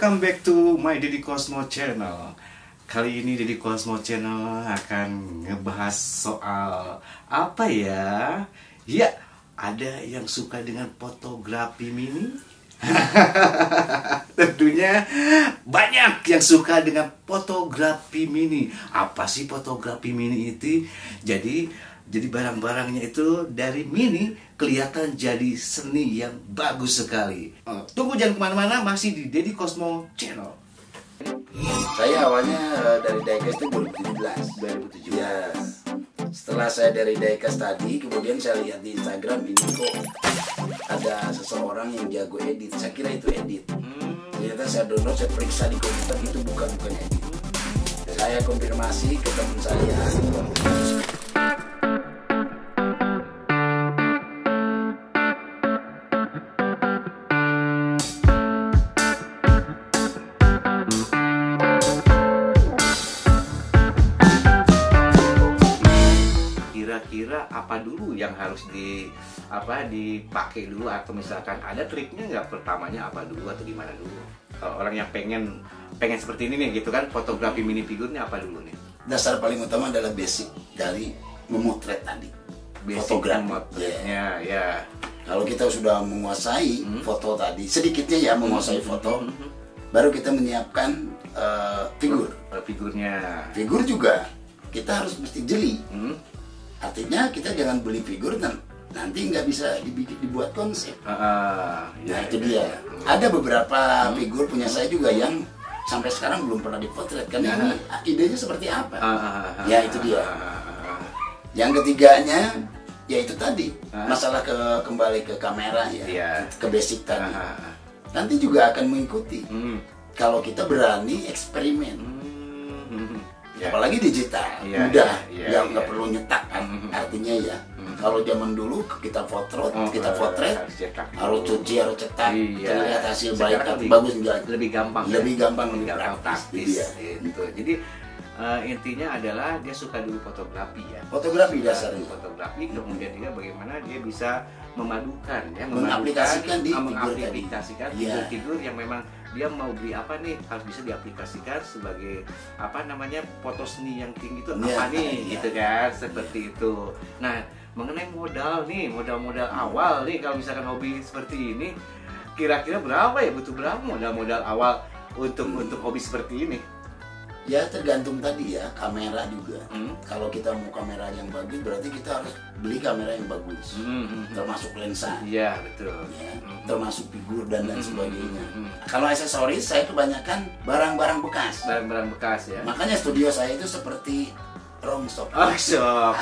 welcome back to my Deddy Cosmo channel. Kali ini Deddy Cosmo channel akan ngebahas soal apa ya? Ya, ada yang suka dengan fotografi mini. Tentunya banyak yang suka dengan fotografi mini. Apa sih fotografi mini itu? Jadi barang-barangnya itu dari mini kelihatan jadi seni yang bagus sekali. Tunggu jangan kemana-mana, masih di Deddy Cosmo channel. Saya awalnya dari diecast itu 2017. Ya. Setelah saya dari diecast tadi, kemudian saya lihat di Instagram ini kok ada seseorang yang jago edit. Saya kira itu edit. Ternyata saya download, saya periksa di komputer, itu bukan edit. Saya konfirmasi ke teman saya. Kira-kira apa dulu yang harus dipakai dulu, atau misalkan ada triknya nggak, pertamanya apa dulu atau gimana dulu? Kalau orang yang pengen seperti ini nih gitu kan, fotografi mini figurnya apa dulu nih? Dasar paling utama adalah basic dari memotret tadi. Memotretnya, ya. Kalau kita sudah menguasai foto tadi, sedikitnya ya menguasai foto, baru kita menyiapkan figur. Figurnya. Figur juga kita harus mesti jeli. Artinya kita jangan beli figur dan nanti nggak bisa dibuat konsep. Nah itu dia. Ada beberapa figur punya saya juga yang sampai sekarang belum pernah dipotret karena ini idenya seperti apa. Ya itu dia. Yang ketiganya ya itu tadi masalah kembali ke kamera ya, ke basic tadi. Nanti juga akan mengikuti kalau kita berani eksperimen. Apalagi digital, udah nggak perlu nyetak kan. Artinya ya, kalau zaman dulu kita potret, harus cuci, harus cetak, kita lihat hasil baik atau bagus enggak. Lebih gampang, lebih praktis. Gitu. Jadi intinya adalah dia suka dulu fotografi ya. Fotografi dasarnya. Fotografi, kemudian juga bagaimana dia bisa mengaplikasikan figur-figur yang memang dia mau beli apa nih, harus bisa diaplikasikan sebagai foto seni yang tinggi itu gitu kan, seperti itu. Nah, mengenai modal awal nih, kalau misalkan hobi seperti ini, kira-kira berapa ya, butuh berapa modal awal untuk hobi seperti ini? Ya tergantung tadi ya, kamera juga. Kalau kita mau kamera yang bagus, berarti kita harus beli kamera yang bagus, termasuk lensa. Iya betul. Ya, termasuk figur dan lain sebagainya. Kalau aksesoris saya kebanyakan barang-barang bekas. Barang-barang bekas ya. Makanya studio saya itu seperti rongsok.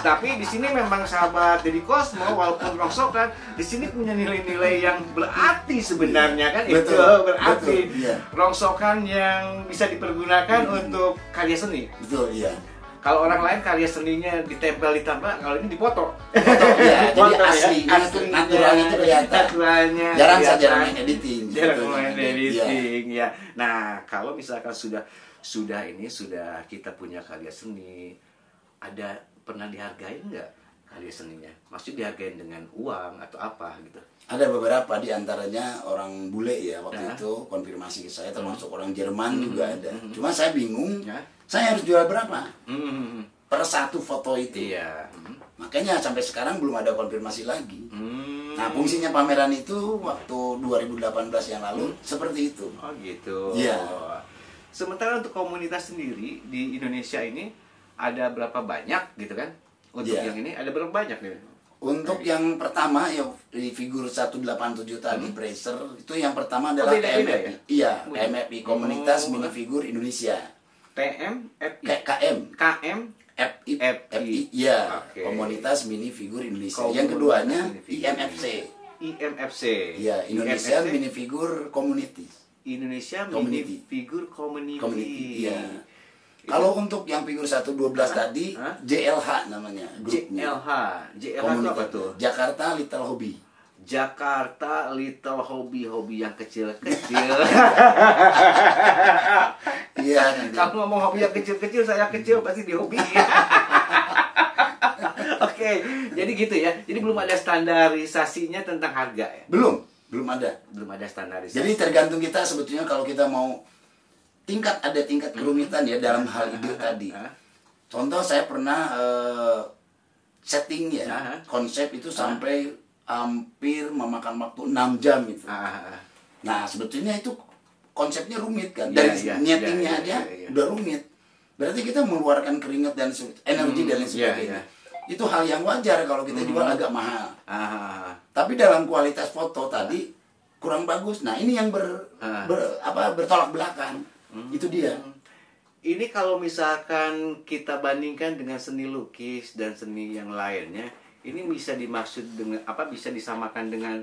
Tapi di sini memang sahabat Deddy Cosmo, walaupun rongsokan, di sini punya nilai-nilai yang berarti sebenarnya kan. Betul, itu berarti iya. Rongsokan yang bisa dipergunakan untuk karya seni. Betul, iya. Kalau orang lain karya seninya ditempel, kalau ini dipoto. Ya, jadi asli, natural itu kelihatan. Jarang saja main editing. Ya. Nah, kalau misalkan sudah kita punya karya seni, ada pernah dihargain nggak karya seninya? Maksudnya dihargain dengan uang atau apa gitu? Ada beberapa, di antaranya orang bule ya waktu itu konfirmasi ke saya, termasuk orang Jerman juga ada. Cuma saya bingung, saya harus jual berapa per satu foto itu. Makanya sampai sekarang belum ada konfirmasi lagi. Nah, fungsinya pameran itu waktu 2018 yang lalu seperti itu. Oh gitu. Iya. Sementara untuk komunitas sendiri di Indonesia ini ada berapa banyak gitu kan? Untuk yang ini ada berapa banyak nih? Untuk yang pertama ya di figur 187 tadi Bracer, itu yang pertama adalah TMFI. Iya, TMFI, Komunitas Minifigur Indonesia. KMFI. Iya, Komunitas Minifigur Indonesia. Yang keduanya IMFC. Iya, Indonesia Minifigur Community. Indonesia Minifigur Community. Iya. Kalau untuk yang figur 112 tadi, JLH namanya grupnya. JLH itu apa tuh? Jakarta Little Hobby. Jakarta Little Hobby yang kecil-kecil. Iya. Kalau ngomong hobi yang kecil-kecil, saya kecil pasti di hobi. Oke, jadi gitu ya. Jadi belum ada standarisasinya tentang harga ya? Belum. Belum ada. Belum ada standarisasi. Jadi tergantung kita sebetulnya kalau kita mau ada tingkat kerumitan ya dalam hal ide tadi. Contoh saya pernah setting ya, konsep itu sampai hampir memakan waktu 6 jam itu. Nah sebetulnya itu konsepnya rumit kan, dari nyetingnya aja udah rumit. Berarti kita mengeluarkan keringat dan energi dan lain sebagainya. Itu hal yang wajar kalau kita jual agak mahal. Tapi dalam kualitas foto tadi kurang bagus. Nah ini yang bertolak belakang. Itu dia. Ini kalau misalkan kita bandingkan dengan seni lukis dan seni yang lainnya, ini bisa dimaksud dengan apa? Bisa disamakan dengan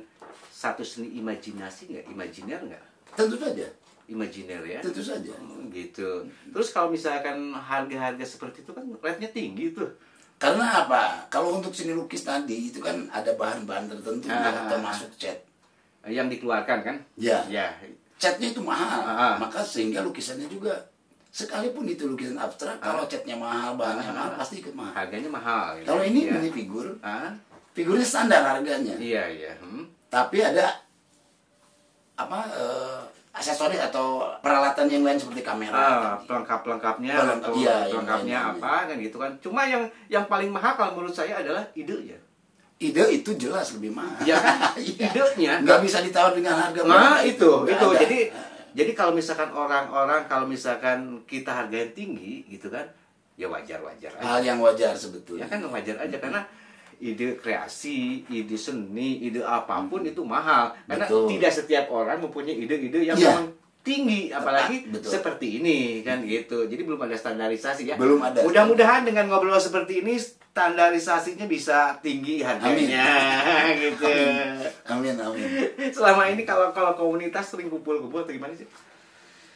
satu seni imajinasi nggak? Imajiner nggak? Tentu saja. Imajiner ya? Tentu saja. Gitu. Terus kalau misalkan harga-harga seperti itu kan rate-nya tinggi tuh. Karena apa? Kalau untuk seni lukis tadi itu kan ada bahan-bahan tertentu termasuk cat. Yang dikeluarkan kan? Ya. Ya. Catnya itu mahal. Maka sehingga lukisannya juga, sekalipun itu lukisan abstrak, kalau catnya mahal, bahannya mahal, pasti ikut mahal. Harganya mahal. Ya. Kalau ini mini figur, figurnya standar harganya. Iya. Tapi ada aksesoris atau peralatan yang lain seperti kamera, pelengkapnya atau pelengkapnya apa kan gitu kan. Cuma yang paling mahal kalau menurut saya adalah idenya. Ide itu jelas lebih mahal. Ya kan? Idenya nggak bisa ditawar dengan harga. Nah itu. Jadi kalau misalkan orang-orang kalau misalkan kita harganya tinggi gitu kan, ya wajar aja. Hal yang wajar sebetulnya. Ya kan wajar aja karena ide kreasi, ide seni, ide apapun itu mahal. Karena tidak setiap orang mempunyai ide-ide yang memang tinggi, apalagi seperti ini kan gitu. Jadi belum ada standarisasi ya. Belum ada. Mudah-mudahan dengan ngobrol seperti ini standarisasinya bisa tinggi harganya. Amin. Gitu. Amin. Selama ini kalau komunitas sering kumpul-kumpul atau gimana sih?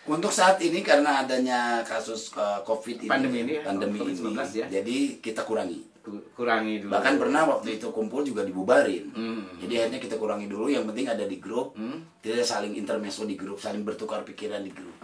Untuk saat ini karena adanya kasus COVID ini, pandemi ini COVID-19 ya. Jadi kita kurangi dulu. Bahkan pernah waktu itu kumpul juga dibubarin. Jadi akhirnya kita kurangi dulu. Yang penting ada di grup. Tidak saling intermezzo di grup, saling bertukar pikiran di grup.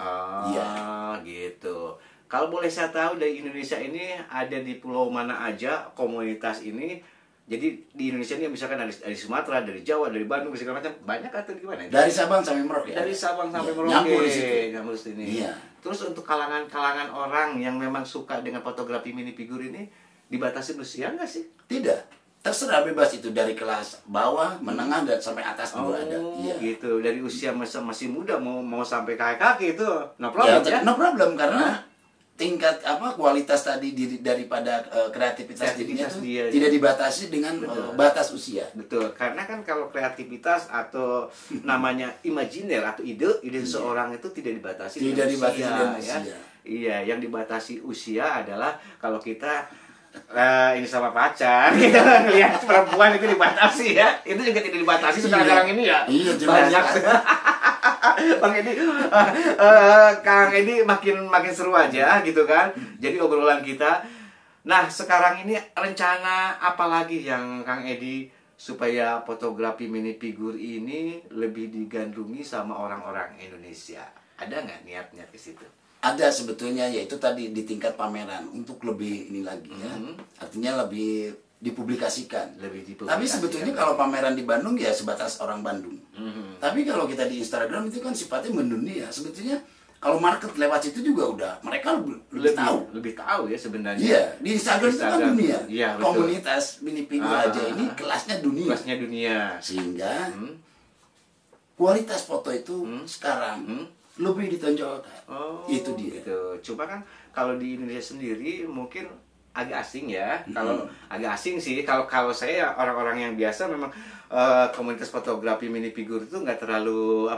Gitu. Kalau boleh saya tahu dari Indonesia ini ada di pulau mana aja komunitas ini? Jadi di Indonesia ini misalkan dari Sumatera, dari Jawa, dari Bandung, segala macam, banyak atau gimana? Dari Sabang sampai Merauke. Dari Sabang sampai Merauke. Nyambung di sini. Iya. Terus untuk kalangan orang yang memang suka dengan fotografi mini figur ini, dibatasi usia nggak sih? Tidak, terserah bebas itu dari kelas bawah, menengah dan sampai atas juga ada. Iya. Gitu. Dari usia masih muda mau sampai kaki itu no problem ya? No problem karena tingkat kualitas tadi daripada kreativitas dirinya tidak dibatasi dengan batas usia. Betul. Karena kan kalau kreativitas atau namanya imajiner atau ide seorang itu tidak dibatasi dengan usia. Ya. Iya, yang dibatasi usia adalah kalau kita ini sama pacar, kita ngelihat perempuan itu dibatasi ya. Itu juga tidak dibatasi sekarang ini ya. Iya, banyak. Bang Edi, Kang Edi makin seru aja gitu kan. Jadi obrolan kita. Nah sekarang ini rencana apa lagi yang Kang Edi supaya fotografi mini figur ini lebih digandrungi sama orang-orang Indonesia? Ada nggak niatnya ke situ? Ada sebetulnya, yaitu tadi di tingkat pameran untuk lebih ini lagi ya. Artinya lebih dipublikasikan. Tapi sebetulnya kalau pameran di Bandung ya sebatas orang Bandung. Tapi kalau kita di Instagram itu kan sifatnya mendunia. Sebetulnya kalau market lewat situ juga udah mereka lebih tahu ya sebenarnya. Iya, di Instagram itu kan dunia. Iya, komunitas mini figur aja ini kelasnya dunia. Sehingga kualitas foto itu sekarang lebih ditonjolkan. Itu dia. Gitu. Cuma kan kalau di Indonesia sendiri mungkin agak asing ya. Kalau agak asing sih. Kalau saya orang-orang yang biasa memang komunitas fotografi mini figur itu nggak terlalu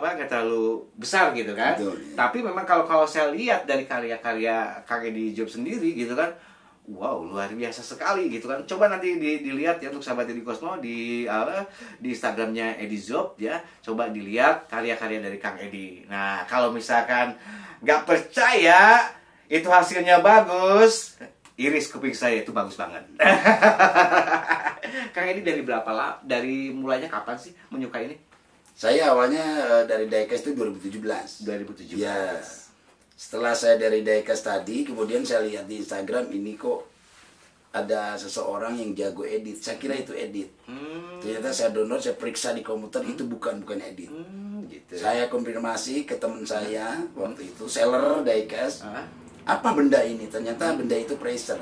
besar gitu kan. Betul, ya. Tapi memang kalau saya lihat dari karya-karya Kang Edi Job sendiri gitu kan, wow luar biasa sekali gitu kan. Coba nanti dilihat ya untuk sahabat Edi Kosmo di Instagramnya Edi Job ya. Coba dilihat karya-karya dari Kang Edi. Nah kalau misalkan nggak percaya itu hasilnya bagus, iris kuping saya itu bagus banget. Kang Edi dari mulainya kapan sih menyukai ini? Saya awalnya dari diecast itu 2017. Ya. Setelah saya dari diecast tadi, kemudian saya lihat di Instagram ini kok ada seseorang yang jago edit. Saya kira itu edit. Ternyata saya download, saya periksa di komputer, itu bukan edit. Gitu. Saya konfirmasi ke teman saya waktu itu, seller diecast. Apa benda ini? Ternyata benda itu Pracer.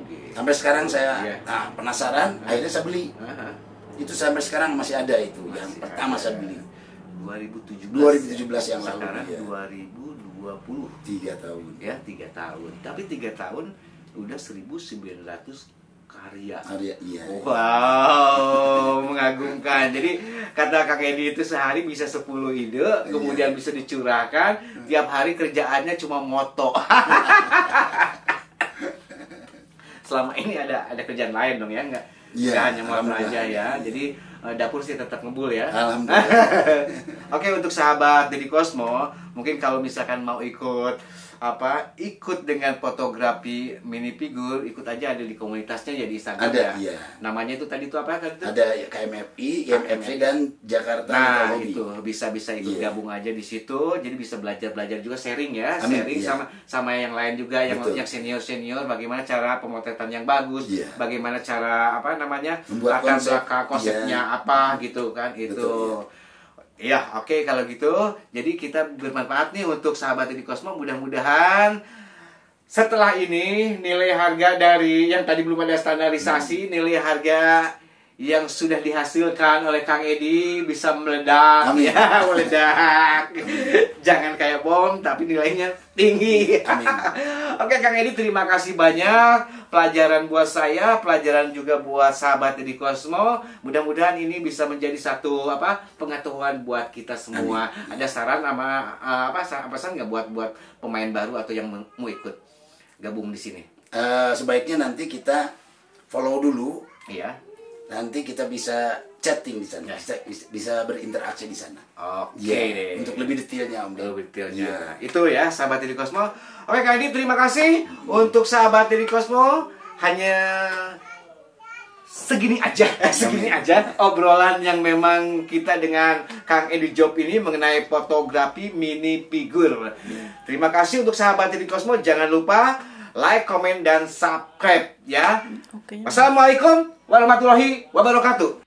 Gitu. Sampai sekarang saya penasaran, akhirnya saya beli. Itu sampai sekarang masih ada itu, yang pertama saya beli. 2017 yang lalu. Sekarang ya. 2020. 3 tahun. Ya, 3 tahun. Tapi 3 tahun udah 1900 karya. Iya. Wow, mengagumkan. Jadi kata Kang Edi itu sehari bisa 10 ide, kemudian bisa dicurahkan. Tiap hari kerjaannya cuma moto. Selama ini ada kerjaan lain dong ya, nggak hanya moto aja ya. Jadi dapur sih tetap ngebul ya. Alhamdulillah. Oke, untuk sahabat Deddy Cosmo, mungkin kalau misalkan mau ikut dengan fotografi mini figur, ikut aja, ada di komunitasnya ya di Instagram. Ada, ya. iya. Namanya itu tadi itu apa kan? Ada KMFI, IMFC dan Jakarta. Nah, itu bisa ikut gabung aja di situ. Jadi bisa belajar juga, sharing ya. Amin, sharing sama yang lain juga, yang senior bagaimana cara pemotretan yang bagus, bagaimana cara membuat konsepnya apa gitu kan. Itu iya, oke, kalau gitu. Jadi kita bermanfaat nih untuk sahabat Deddy Cosmo. Mudah-mudahan setelah ini nilai harga dari yang tadi belum ada standarisasi, nilai harga yang sudah dihasilkan oleh Kang Edi bisa meledak. Amin. Ya, meledak. Jangan kayak bom, tapi nilainya tinggi. Amin. Oke, Kang Edi, terima kasih banyak. Pelajaran buat saya, pelajaran juga buat sahabat Deddy Cosmo. Mudah-mudahan ini bisa menjadi satu pengetahuan buat kita semua. Amin. Ada saran pesan nggak buat pemain baru atau yang mau ikut gabung di sini? Sebaiknya nanti kita follow dulu. Iya. Nanti kita bisa chatting di sana, bisa berinteraksi di sana. Oke. Untuk lebih detailnya, Om. Lebih detailnya. Itu ya, sahabat Deddy Cosmo. Oke, Kang Edi, terima kasih untuk sahabat Deddy Cosmo. Hanya segini aja obrolan yang memang kita dengan Kang Edi Job ini mengenai fotografi mini figur. Terima kasih untuk sahabat Deddy Cosmo. Jangan lupa like, komen, dan subscribe ya. Wassalamualaikum warahmatullahi wabarakatuh.